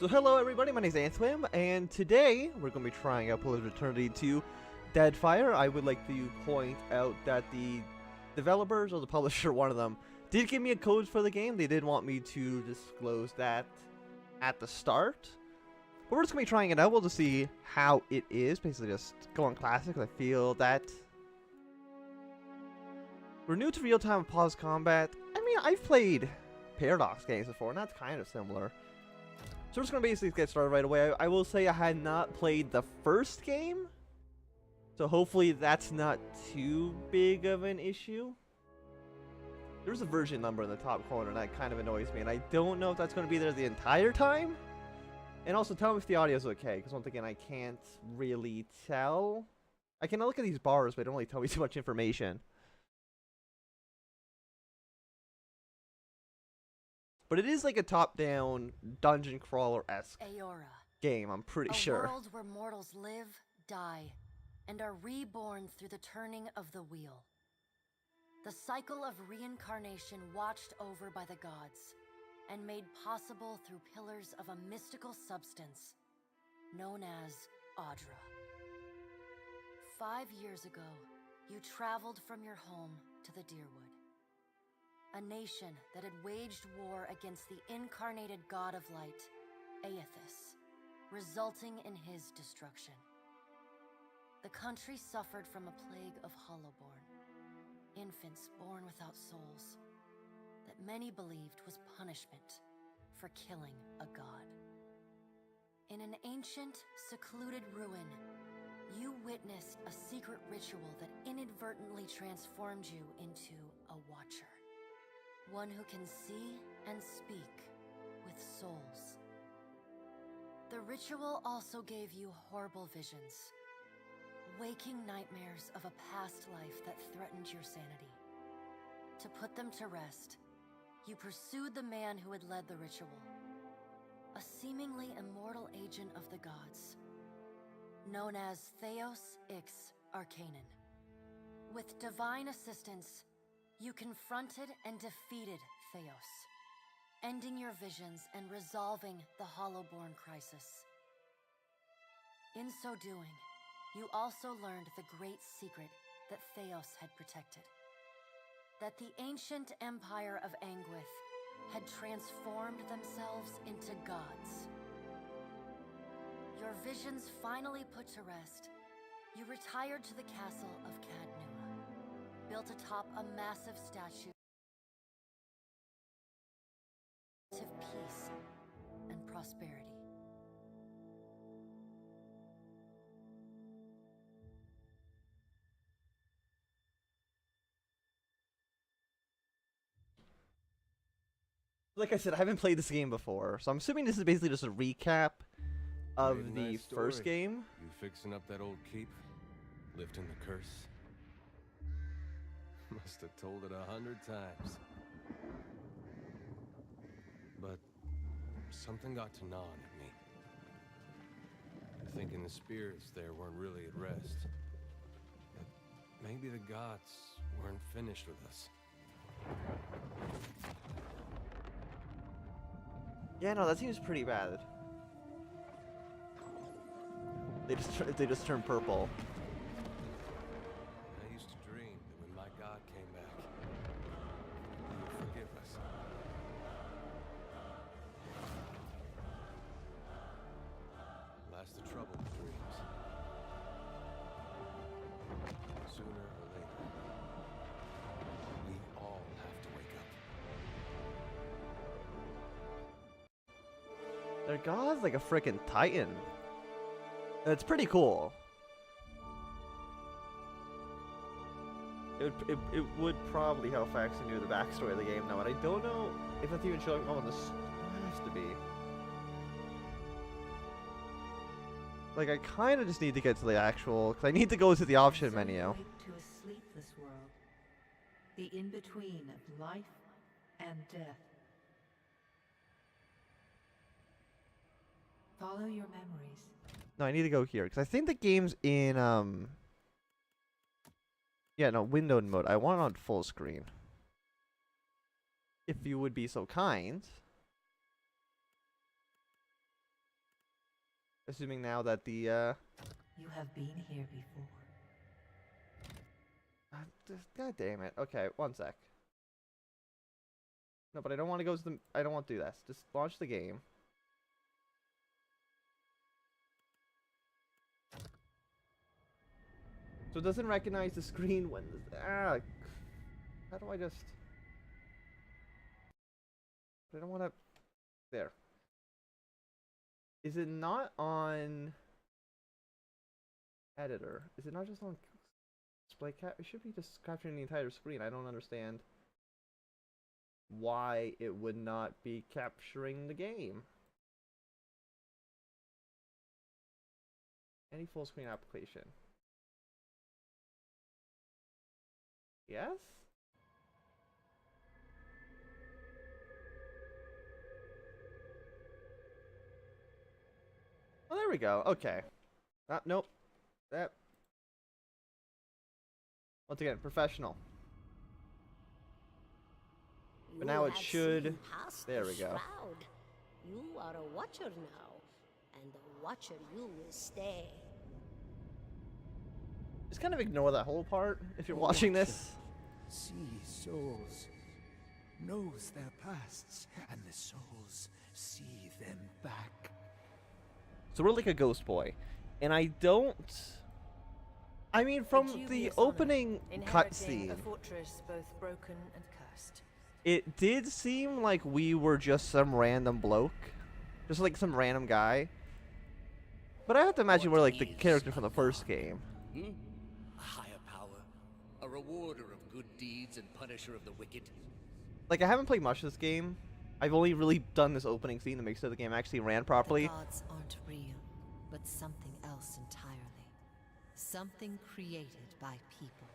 So hello everybody, my name is Antwim, and today we're going to be trying out Pillars of Eternity 2 Deadfire. I would like to point out that the developers, or the publisher, one of them, did give me a code for the game. They did want me to disclose that at the start. But we're just going to be trying it out. We'll just see how it is. Basically just go on classic. I feel that we're new to real-time pause combat. I mean, I've played Paradox games before, and that's kind of similar. So we're just going to basically get started right away. I will say I had not played the first game, so hopefully that's not too big of an issue. There's a version number in the top corner, and that kind of annoys me, and I don't know if that's going to be there the entire time. And also tell me if the audio is okay, because once again, I can't really tell. I can look at these bars, but it don't really tell me too much information. But it is like a top-down dungeon crawler-esque game, I'm pretty sure. A world where mortals live, die, and are reborn through the turning of the wheel. The cycle of reincarnation watched over by the gods, and made possible through pillars of a mystical substance known as Audra. 5 years ago, you traveled from your home to the Deerwood. A nation that had waged war against the incarnated god of light, Aethys, resulting in his destruction. The country suffered from a plague of hollowborn, infants born without souls, that many believed was punishment for killing a god. In an ancient, secluded ruin, you witnessed a secret ritual that inadvertently transformed you into a watcher. One who can see and speak with souls. The ritual also gave you horrible visions, waking nightmares of a past life that threatened your sanity. To put them to rest, you pursued the man who had led the ritual, a seemingly immortal agent of the gods, known as Theos Ix Arcanon. With divine assistance, you confronted and defeated Theos, ending your visions and resolving the Hollowborn crisis. In so doing, you also learned the great secret that Theos had protected. That the ancient empire of Anguith had transformed themselves into gods. Your visions finally put to rest, you retired to the castle of Cadnua, built atop a massive statue of peace and prosperity. Like I said, I haven't played this game before, so I'm assuming this is basically just a recap of the first game. You fixing up that old keep? Lifting the curse? Must have told it 100 times. But something got to gnawing at me. Thinking the spirits there weren't really at rest. That maybe the gods weren't finished with us. Yeah, no, that seems pretty bad. They just turn purple. I used to dream that when my God came back, he would forgive us. Last the trouble with dreams. Sooner or later, we all have to wake up. Their god's like a freaking titan. It's pretty cool. It would probably help if I actually knew the backstory of the game now, and I don't know if that's even showing up on this. It has to be. Like, I kind of just need to get to the actual, because I need to go to the option menu. To a sleepless world, the in-between of life and death. Follow your memories. No, I need to go here, because I think the game's in, yeah, no, windowed mode. I want it on full screen. If you would be so kind. Assuming now that the You have been here before. God damn it. Okay, one sec. No, but I don't want to go to the. I don't want to do this. Just launch the game. So it doesn't recognize the screen when. How do I just. I don't want to. There. Is it not on. Editor? Is it not just on display cap? It should be just capturing the entire screen. I don't understand why it would not be capturing the game. Any full screen application. Yes? Oh, there we go. Okay. Nope. That. Once again, professional. But now it should. There we go. You are a watcher now, and a watcher you will stay. Just kind of ignore that whole part if you're watching this. Sees souls, knows their pasts, and the souls see them back. So we're like a ghost boy, and I don't. I mean, from the opening cutscene, a fortress both broken and cursed. it did seem like we were just some random bloke, just like some random guy. But I have to imagine we're like the character from the first game. A higher power, a rewarder of good deeds and punisher of the wicked. Like, I haven't played much of this game. I've only really done this opening scene to make sure the game actually ran properly. The gods aren't real, but something else entirely. Something created by people.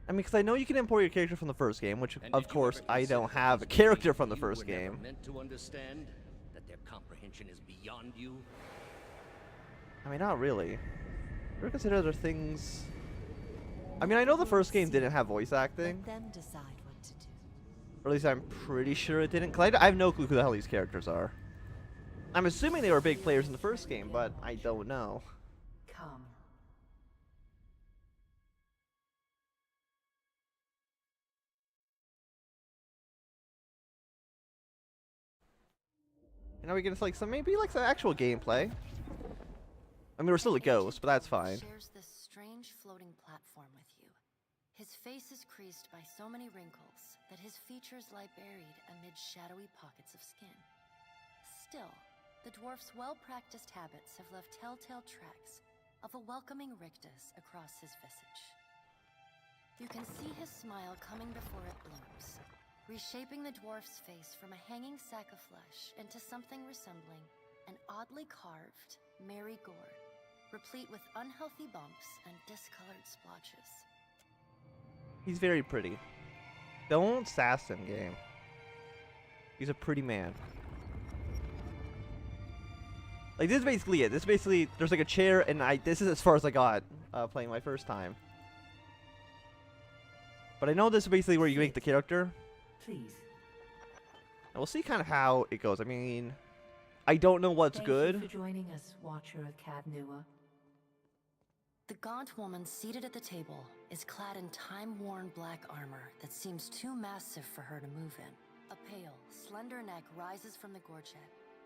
I mean, because I know you can import your character from the first game, which, of course, I don't have a character from the first game. Meant to understand that their comprehension is beyond you. I mean, not really. Ever consider other things? I mean, I know the first game didn't have voice acting. Let them decide what to do. Or at least I'm pretty sure it didn't. Cause I have no clue who the hell these characters are. I'm assuming they were big players in the first game, but I don't know. Come. And now we get like some maybe like some actual gameplay. I mean, we're still a ghost, but that's fine. Shares this strange floating platform with you. His face is creased by so many wrinkles that his features lie buried amid shadowy pockets of skin. Still, the dwarf's well-practiced habits have left telltale tracks of a welcoming rictus across his visage. You can see his smile coming before it blooms, reshaping the dwarf's face from a hanging sack of flesh into something resembling an oddly carved, merry gourd, replete with unhealthy bumps and discolored splotches. He's very pretty. Don't sass him, game. He's a pretty man. Like, this is basically it. This is basically, there's like a chair, and this is as far as I got playing my first time. But I know this is basically where you make the character. Please. And we'll see kind of how it goes. I mean, I don't know what's good. Thank you for joining us, Watcher of Cadnua. The gaunt woman seated at the table is clad in time-worn black armor that seems too massive for her to move in. A pale, slender neck rises from the gorget,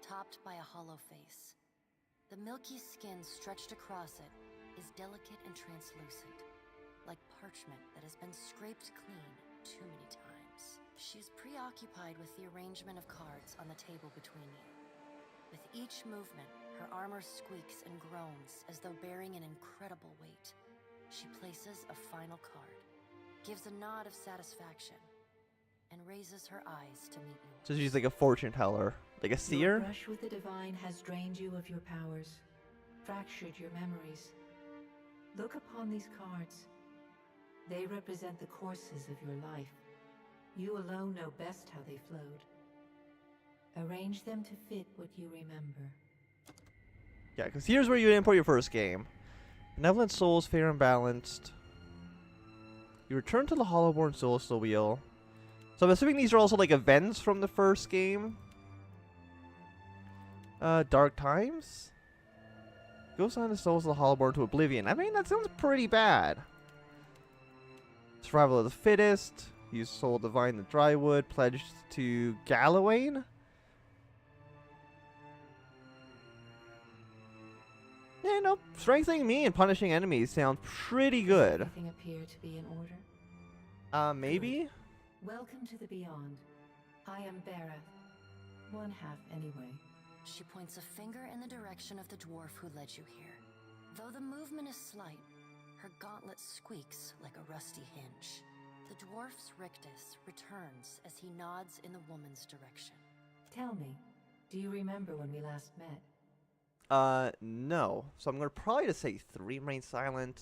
topped by a hollow face. The milky skin stretched across it is delicate and translucent, like parchment that has been scraped clean too many times. She is preoccupied with the arrangement of cards on the table between you. With each movement, her armor squeaks and groans as though bearing an incredible weight. She places a final card, gives a nod of satisfaction, and raises her eyes to meet you. So she's like a fortune teller, like a Your seer. brush with the divine has drained you of your powers, fractured your memories. Look upon these cards. They represent the courses of your life. You alone know best how they flowed. Arrange them to fit what you remember. Yeah, because here's where you import your first game. Benevolent souls, fair and balanced. You return to the Hollowborn Celestial Wheel. So I'm assuming these are also like events from the first game. Dark Times? Ghost on the souls of the Hollowborn to oblivion. I mean, that sounds pretty bad. Survival of the fittest. Use soul divine the drywood. Pledged to Gallowayne. Yeah, no. Strengthening me and punishing enemies sounds pretty good. Does everything appear to be in order? Maybe? Welcome to the Beyond. I am Bareth. One half, anyway. She points a finger in the direction of the dwarf who led you here. Though the movement is slight, her gauntlet squeaks like a rusty hinge. The dwarf's rictus returns as he nods in the woman's direction. Tell me, do you remember when we last met? No. So I'm gonna probably just say 3, remain silent.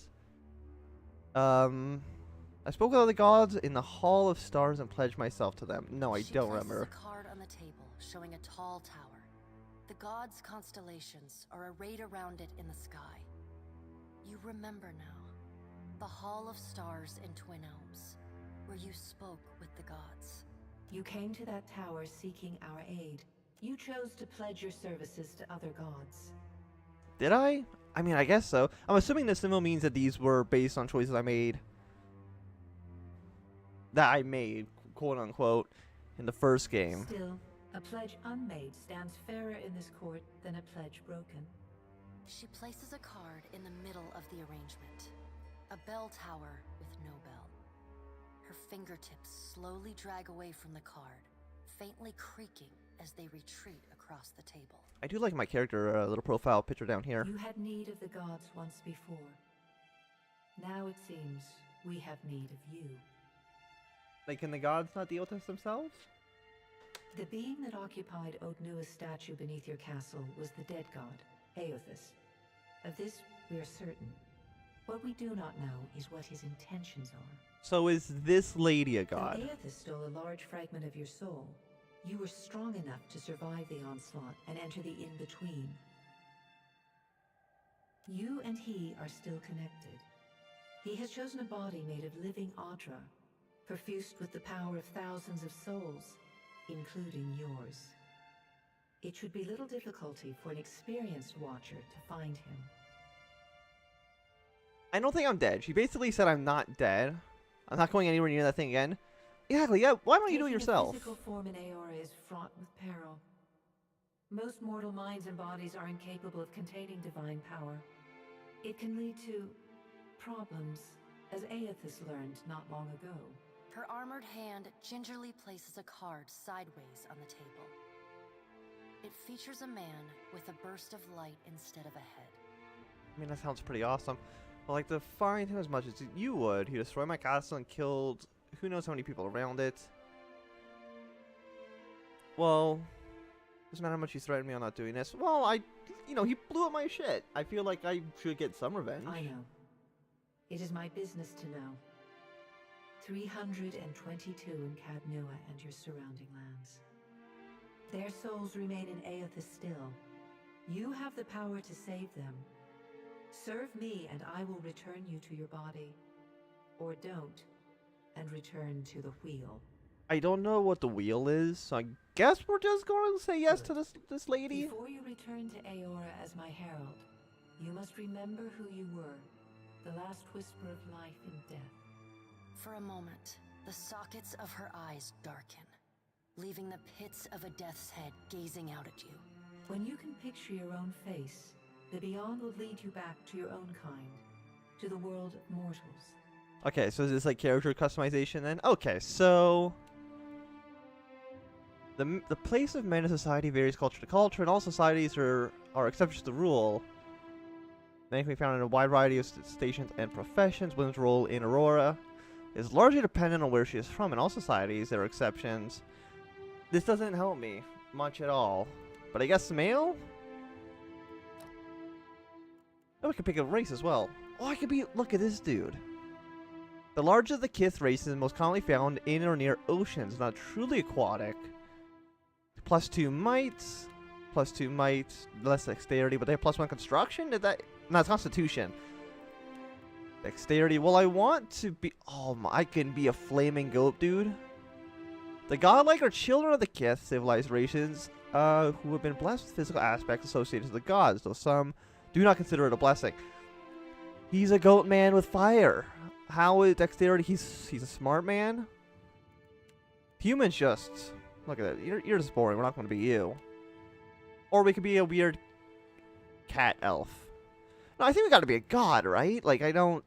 I spoke with other gods in the Hall of Stars and pledged myself to them. No, I don't remember. She places a card on the table showing a tall tower. The gods' constellations are arrayed around it in the sky. You remember now. The Hall of Stars in Twin Elms, where you spoke with the gods. You came to that tower seeking our aid. You chose to pledge your services to other gods. Did I? I mean, I guess so. I'm assuming the symbol means that these were based on choices I made. That I made, quote unquote, in the first game. Still, a pledge unmade stands fairer in this court than a pledge broken. She places a card in the middle of the arrangement. A bell tower with no bell. Her fingertips slowly drag away from the card, faintly creaking as they retreat across the table. I do like my character little profile picture down here. You had need of the gods once before. Now it seems we have need of you. Like, can the gods not deal with this themselves? The being that occupied Odnua's statue beneath your castle was the dead god, Aothus. Of this we are certain. What we do not know is what his intentions are. So is this lady a god? Though Aothus stole a large fragment of your soul, you were strong enough to survive the onslaught and enter the in-between. You and he are still connected. He has chosen a body made of living Audra, perfused with the power of thousands of souls, including yours. It should be little difficulty for an experienced watcher to find him. I don't think I'm dead. She basically said I'm not dead. I'm not going anywhere near that thing again. Exactly, yeah, why don't you do it yourself? Physical form in Aora is fraught with peril. Most mortal minds and bodies are incapable of containing divine power. It can lead to problems, as Aothus learned not long ago. Her armored hand gingerly places a card sideways on the table. It features a man with a burst of light instead of a head. I mean, that sounds pretty awesome. I'd like to find him as much as you would. He destroyed my castle and killed who knows how many people around it. Well, doesn't matter how much he threatened me on not doing this. Well, he blew up my shit. I feel like I should get some revenge. I know. It is my business to know. 322 in Cadnua and your surrounding lands. Their souls remain in Aothus still. You have the power to save them. Serve me and I will return you to your body. Or don't, and return to the wheel. I don't know what the wheel is, so I guess we're just going to say yes to this lady. Before you return to Aora as my herald, you must remember who you were, the last whisper of life and death. For a moment, the sockets of her eyes darken, leaving the pits of a death's head gazing out at you. When you can picture your own face, the Beyond will lead you back to your own kind, to the world of mortals. Okay, so is this like character customization then? Okay, so the place of men in society varies culture to culture, and all societies are exceptions to the rule. Many can be found in a wide variety of stations and professions. Women's role in Aurora is largely dependent on where she is from. In all societies, there are exceptions. This doesn't help me much at all. But I guess male? Oh, I can pick a race as well. Oh, I could be... Look at this dude. The largest of the Kith races most commonly found in or near oceans, not truly aquatic. +2 might. +2 might. Less dexterity, but they have +1 construction? Did that... No, it's constitution. Dexterity. Well, I want to be... Oh, I can be a flaming goat, dude. The godlike are children of the Kith, civilized races. who have been blessed with physical aspects associated to the gods, though some do not consider it a blessing. He's a goat man with fire. How is dexterity? He's a smart man. Humans just look at that. You're just boring. We're not going to be you. Or we could be a weird cat elf. No, I think we got to be a god, right? Like I don't.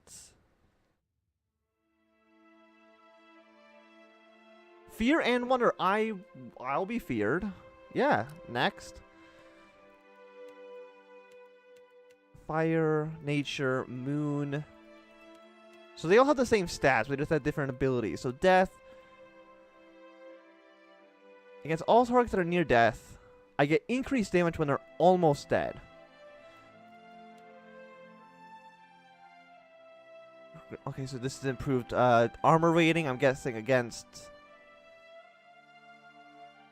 Fear and wonder. I'll be feared. Yeah. Next. Fire, nature, moon. So they all have the same stats. We just have different abilities. So death. Against all targets that are near death, I get increased damage when they're almost dead. Okay, so this is improved armor rating, I'm guessing, against...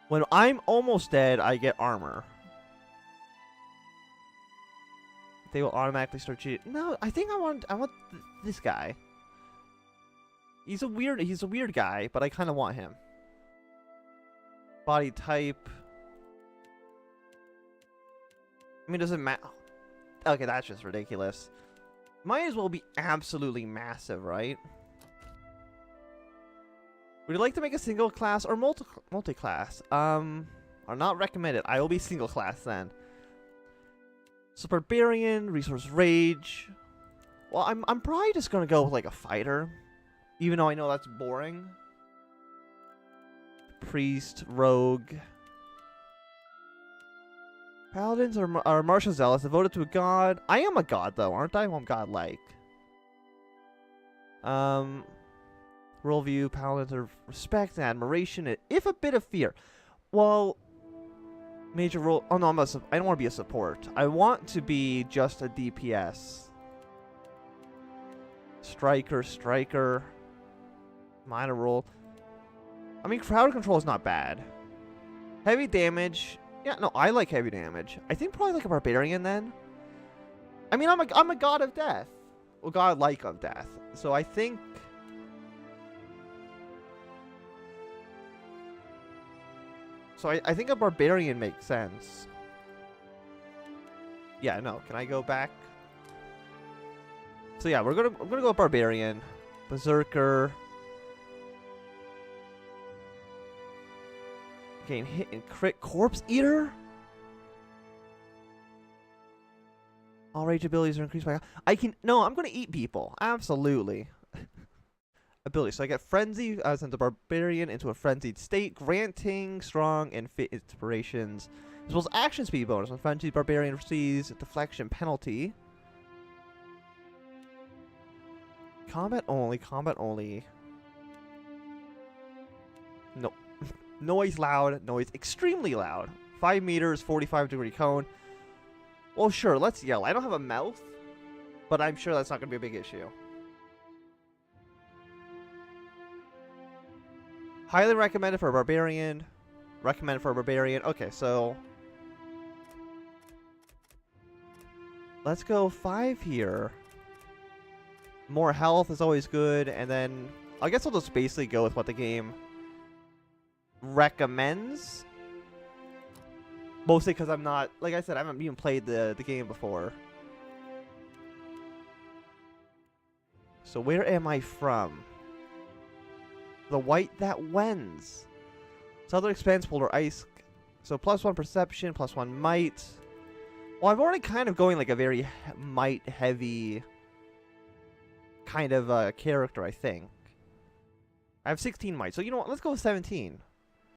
When I'm almost dead, I get armor. They will automatically start cheating. No, I think I want this guy. He's a weird guy, but I kind of want him. Body type. I mean, does it matter? Okay, that's just ridiculous. Might as well be absolutely massive, right? Would you like to make a single class or multi-class? Are not recommended. I will be single class then. So barbarian, resource rage. Well, I'm probably just gonna go with like a fighter, even though I know that's boring. Priest, rogue. Paladins are martial zealots, devoted to a god. I am a god though, aren't I? Well, I'm godlike. Worldview, paladins are respect and admiration, and if a bit of fear. Well, major role. Oh no, I don't want to be a support. I want to be just a DPS. Striker. Minor role. I mean, crowd control is not bad. Heavy damage. Yeah, no, I like heavy damage. I think probably like a barbarian then. I mean, I'm a god of death. Well, godlike of death. So I think. So I think a barbarian makes sense. Yeah, no. Can I go back? So yeah, I'm gonna go barbarian, berserker. Gain hit and crit. Corpse Eater? All rage abilities are increased by... No, I'm going to eat people. Absolutely. Ability. So I get Frenzy as a barbarian into a frenzied state, granting strong and fit inspirations. As well as action speed bonus. When frenzied barbarian receives a deflection penalty. Combat only. No. Noise loud, noise extremely loud. 5 meters, 45-degree cone. Well, sure, let's yell. I don't have a mouth, but I'm sure that's not going to be a big issue. Highly recommended for a barbarian. Okay, so... let's go 5 here. More health is always good, and then... I guess I'll just basically go with what the game... recommends, mostly because I'm not, like I said, I haven't even played the game before. So where am I from? The white that wins. Southern expanse polar ice. So +1 perception, +1 might. Well, I'm already kind of going like a very might heavy kind of character, I think. I have 16 might, so you know what? Let's go with 17.